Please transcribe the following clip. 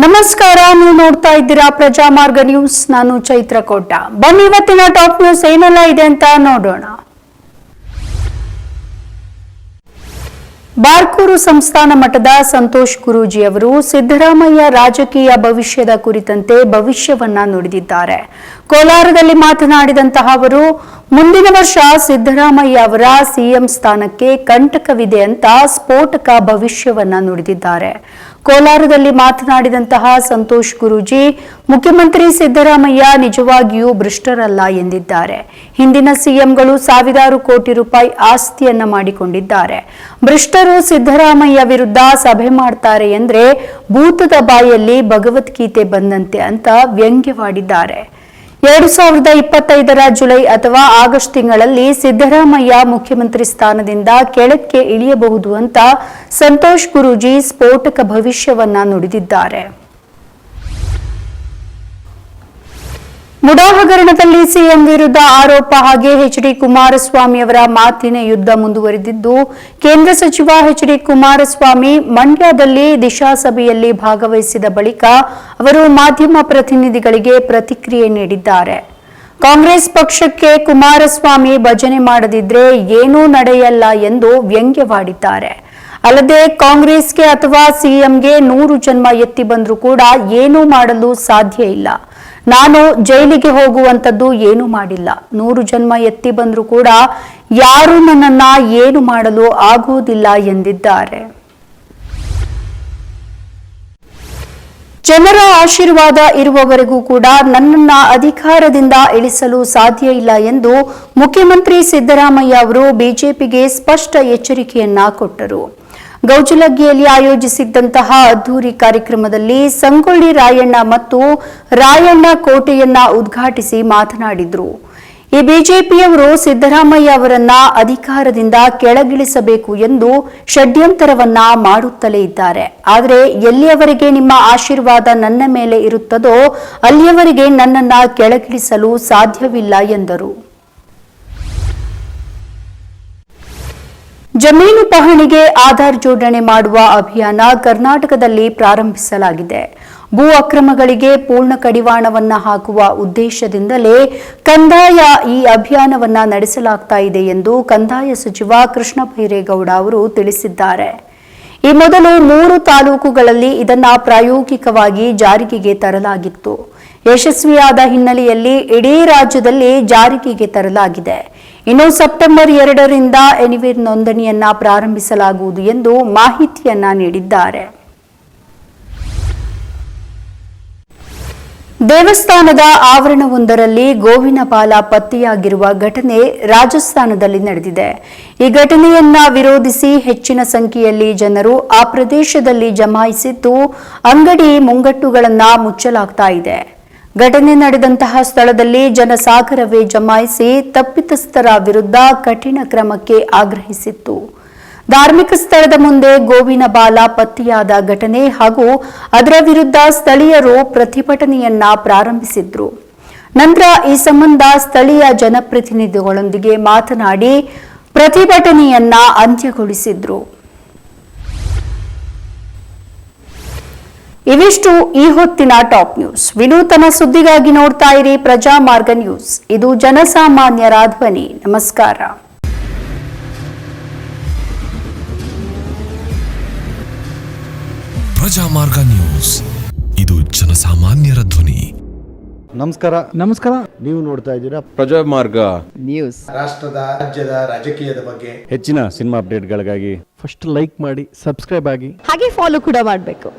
ನಮಸ್ಕಾರ, ನೀವು ನೋಡ್ತಾ ಇದ್ದೀರಾ ಪ್ರಜಾಮಾರ್ಗ ನ್ಯೂಸ್. ನಾನು ಚೈತ್ರ ಕೋಟ. ಬನ್ನಿ ಇವತ್ತಿನ ಟಾಪ್ ನ್ಯೂಸ್ ಏನೆಲ್ಲ ಇದೆ ಅಂತ ನೋಡೋಣ. ಬಾರ್ಕೂರು ಸಂಸ್ಥಾನ ಮಠದ ಸಂತೋಷ್ ಗುರೂಜಿ ಅವರು ಸಿದ್ದರಾಮಯ್ಯ ರಾಜಕೀಯ ಭವಿಷ್ಯದ ಕುರಿತಂತೆ ಭವಿಷ್ಯವನ್ನ ನುಡಿದಿದ್ದಾರೆ. ಕೋಲಾರದಲ್ಲಿ ಮಾತನಾಡಿದಂತಹ ಅವರು ಮುಂದಿನ ವರ್ಷ ಸಿದ್ದರಾಮಯ್ಯ ಅವರ ಸಿಎಂ ಸ್ಥಾನಕ್ಕೆ ಕಂಟಕವಿದೆ ಅಂತ ಸ್ಫೋಟಕ ಭವಿಷ್ಯವನ್ನ ನುಡಿದಿದ್ದಾರೆ. ಕೋಲಾರದಲ್ಲಿ ಮಾತನಾಡಿದಂತಹ ಸಂತೋಷ್ ಗುರೂಜಿ, ಮುಖ್ಯಮಂತ್ರಿ ಸಿದ್ದರಾಮಯ್ಯ ನಿಜವಾಗಿಯೂ ಭ್ರಷ್ಟರಲ್ಲ ಎಂದಿದ್ದಾರೆ. ಹಿಂದಿನ ಸಿಎಂಗಳು ಸಾವಿರಾರು ಕೋಟಿ ರೂಪಾಯಿ ಆಸ್ತಿಯನ್ನ ಮಾಡಿಕೊಂಡಿದ್ದಾರೆ. ಭ್ರಷ್ಟರು ಸಿದ್ದರಾಮಯ್ಯ ವಿರುದ್ಧ ಸಭೆ ಮಾಡ್ತಾರೆ ಎಂದ್ರೆ ಭೂತದ ಬಾಯಲ್ಲಿ ಭಗವದ್ಗೀತೆ ಬಂದಂತೆ ಅಂತ ವ್ಯಂಗ್ಯವಾಡಿದ್ದಾರೆ. 2025 ಜುಲೈ ಅಥವಾ ಆಗಸ್ಟ್ ತಿಂಗಳಲ್ಲಿ ಸಿದ್ದರಾಮಯ್ಯ ಮುಖ್ಯಮಂತ್ರಿ ಸ್ಥಾನದಿಂದ ಕೆಳಕ್ಕೆ ಇಳಿಯಬಹುದು ಅಂತ ಸಂತೋಷ್ ಗುರೂಜಿ ಸ್ಫೋಟಕ ಭವಿಷ್ಯವನ್ನ ನುಡಿದಿದ್ದಾರೆ. ಮುಡಾ ಹಗರಣದಲ್ಲಿ ಸಿಎಂ ವಿರುದ್ಧ ಆರೋಪ ಹಾಗೆ ಎಚ್ಡಿ ಕುಮಾರಸ್ವಾಮಿ ಅವರ ಮಾತಿನ ಯುದ್ಧ ಮುಂದುವರೆದಿದ್ದು, ಕೇಂದ್ರ ಸಚಿವ ಎಚ್ಡಿ ಕುಮಾರಸ್ವಾಮಿ ಮಂಡ್ಯದಲ್ಲಿ ದಿಶಾ ಸಭೆಯಲ್ಲಿ ಭಾಗವಹಿಸಿದ ಬಳಿಕ ಅವರು ಮಾಧ್ಯಮ ಪ್ರತಿನಿಧಿಗಳಿಗೆ ಪ್ರತಿಕ್ರಿಯೆ ನೀಡಿದ್ದಾರೆ. ಕಾಂಗ್ರೆಸ್ ಪಕ್ಷಕ್ಕೆ ಕುಮಾರಸ್ವಾಮಿ ಭಜನೆ ಮಾಡದಿದ್ರೆ ಏನೂ ನಡೆಯಲ್ಲ ಎಂದು ವ್ಯಂಗ್ಯವಾಡಿದ್ದಾರೆ. ಅಲ್ಲದೆ ಕಾಂಗ್ರೆಸ್ಗೆ ಅಥವಾ ಸಿಎಂಗೆ 100 ಜನ್ಮ ಎತ್ತಿ ಬಂದರೂ ಕೂಡ ಏನೂ ಮಾಡಲು ಸಾಧ್ಯ ಇಲ್ಲ. ನಾನು ಜೈಲಿಗೆ ಹೋಗುವಂಥದ್ದು ಏನು ಮಾಡಿಲ್ಲ. 100 ಜನ್ಮ ಎತ್ತಿ ಬಂದರೂ ಕೂಡ ಯಾರೂ ನನ್ನನ್ನ ಏನು ಮಾಡಲು ಆಗುವುದಿಲ್ಲ ಎಂದಿದ್ದಾರೆ. ಜನರ ಆಶೀರ್ವಾದ ಇರುವವರೆಗೂ ಕೂಡ ನನ್ನನ್ನ ಅಧಿಕಾರದಿಂದ ಇಳಿಸಲು ಸಾಧ್ಯ ಇಲ್ಲ ಎಂದು ಮುಖ್ಯಮಂತ್ರಿ ಸಿದ್ದರಾಮಯ್ಯ ಅವರು ಬಿಜೆಪಿಗೆ ಸ್ಪಷ್ಟ ಎಚ್ಚರಿಕೆಯನ್ನ ಕೊಟ್ಟರು. ಗೌಜಲಗಿಯಲ್ಲಿ ಆಯೋಜಿಸಿದ್ದಂತಹ ಅದ್ದೂರಿ ಕಾರ್ಯಕ್ರಮದಲ್ಲಿ ಸಂಗೊಳ್ಳಿ ರಾಯಣ್ಣ ಮತ್ತು ರಾಯಣ್ಣ ಕೋಟೆಯನ್ನ ಉದ್ಘಾಟಿಸಿ ಮಾತನಾಡಿದ್ರು. ಈ ಬಿಜೆಪಿಯವರು ಸಿದ್ದರಾಮಯ್ಯ ಅವರನ್ನ ಅಧಿಕಾರದಿಂದ ಕೆಳಗಿಳಿಸಬೇಕು ಎಂದು ಷಡ್ಯಂತರವನ್ನ ಮಾಡುತ್ತಲೇ ಇದ್ದಾರೆ. ಆದರೆ ಎಲ್ಲಿಯವರೆಗೆ ನಿಮ್ಮ ಆಶೀರ್ವಾದ ನನ್ನ ಮೇಲೆ ಇರುತ್ತದೋ ಅಲ್ಲಿಯವರೆಗೆ ನನ್ನನ್ನ ಕೆಳಗಿಳಿಸಲು ಸಾಧ್ಯವಿಲ್ಲ ಎಂದರು. ಜಮೀನು ಪಹಣಿಗೆ ಆಧಾರ್ ಜೋಡಣೆ ಮಾಡುವ ಅಭಿಯಾನ ಕರ್ನಾಟಕದಲ್ಲಿ ಪ್ರಾರಂಭಿಸಲಾಗಿದೆ. ಭೂ ಅಕ್ರಮಗಳಿಗೆ ಪೂರ್ಣ ಕಡಿವಾಣವನ್ನ ಹಾಕುವ ಉದ್ದೇಶದಿಂದಲೇ ಕಂದಾಯ ಈ ಅಭಿಯಾನವನ್ನ ನಡೆಸಲಾಗ್ತಾ ಇದೆ ಎಂದು ಕಂದಾಯ ಸಚಿವ ಕೃಷ್ಣ ಬೈರೇಗೌಡ ಅವರು ತಿಳಿಸಿದ್ದಾರೆ. ಈ ಮೊದಲು 3 ತಾಲೂಕುಗಳಲ್ಲಿ ಇದನ್ನ ಪ್ರಾಯೋಗಿಕವಾಗಿ ಜಾರಿಗೆ ತರಲಾಗಿತ್ತು. ಯಶಸ್ವಿಯಾದ ಹಿನ್ನೆಲೆಯಲ್ಲಿ ಇಡೀ ರಾಜ್ಯದಲ್ಲಿ ಜಾರಿಗೆ ತರಲಾಗಿದೆ. ಇನ್ನು ಸೆಪ್ಟೆಂಬರ್ 2ರಿಂದ ಎನಿವೇರ್ ನೋಂದಣಿಯನ್ನ ಪ್ರಾರಂಭಿಸಲಾಗುವುದು ಎಂದು ಮಾಹಿತಿಯನ್ನ ನೀಡಿದ್ದಾರೆ. ದೇವಸ್ಥಾನದ ಆವರಣವೊಂದರಲ್ಲಿ ಗೋವಿನ ಬಾಲ ಪತ್ತೆಯಾಗಿರುವ ಘಟನೆ ರಾಜಸ್ಥಾನದಲ್ಲಿ ನಡೆದಿದೆ. ಈ ಘಟನೆಯನ್ನ ವಿರೋಧಿಸಿ ಹೆಚ್ಚಿನ ಸಂಖ್ಯೆಯಲ್ಲಿ ಜನರು ಆ ಪ್ರದೇಶದಲ್ಲಿ ಜಮಾಯಿಸಿದ್ದು ಅಂಗಡಿ ಮುಂಗಟ್ಟುಗಳನ್ನ ಮುಚ್ಚಲಾಗ್ತಾ ಇದೆ. ಘಟನೆ ನಡೆದಂತಹ ಸ್ಥಳದಲ್ಲಿ ಜನಸಾಗರವೇ ಜಮಾಯಿಸಿ ತಪ್ಪಿತಸ್ಥರ ವಿರುದ್ಧ ಕಠಿಣ ಕ್ರಮಕ್ಕೆ ಆಗ್ರಹಿಸಿತ್ತು. ಧಾರ್ಮಿಕ ಸ್ಥಳದ ಮುಂದೆ ಗೋವಿನ ಬಾಲ ಪತ್ತೆಯಾದ ಘಟನೆ ಹಾಗೂ ಅದರ ವಿರುದ್ಧ ಸ್ಥಳೀಯರು ಪ್ರತಿಭಟನೆಯನ್ನ ಪ್ರಾರಂಭಿಸಿದ್ರು. ನಂತರ ಈ ಸಂಬಂಧ ಸ್ಥಳೀಯ ಜನಪ್ರತಿನಿಧಿಗಳೊಂದಿಗೆ ಮಾತನಾಡಿ ಪ್ರತಿಭಟನೆಯನ್ನ ಅಂತ್ಯಗೊಳಿಸಿದ್ರು. ಇವಿಷ್ಟು ಈ ಹೊತ್ತಿನ ಟಾಪ್ ನ್ಯೂಸ್. ವಿನೂತನ ಸುದ್ದಿಗಾಗಿ ನೋಡ್ತಾ ಇರಿ ಪ್ರಜಾಮಾರ್ಗ ನ್ಯೂಸ್. ಇದು ಜನಸಾಮಾನ್ಯರ ಧ್ವನಿ. ನಮಸ್ಕಾರ. ಪ್ರಜಾಮಾರ್ಗ ನ್ಯೂಸ್, ಇದು ಜನಸಾಮಾನ್ಯರ ಧ್ವನಿ. ನಮಸ್ಕಾರ. ನೀವು ನೋಡ್ತಾ ಇದ್ದೀರಾ ಪ್ರಜಾಮಾರ್ಗ ನ್ಯೂಸ್. ರಾಷ್ಟ್ರದ ರಾಜ್ಯದ ರಾಜಕೀಯದ ಬಗ್ಗೆ ಹೆಚ್ಚಿನ ಸಿನಿಮಾ ಅಪ್ಡೇಟ್ಗಳಿಗಾಗಿ ಫಸ್ಟ್ ಲೈಕ್ ಮಾಡಿ, ಸಬ್ಸ್ಕ್ರೈಬ್ ಆಗಿ, ಹಾಗೆ ಫಾಲೋ ಕೂಡ ಮಾಡಬೇಕು.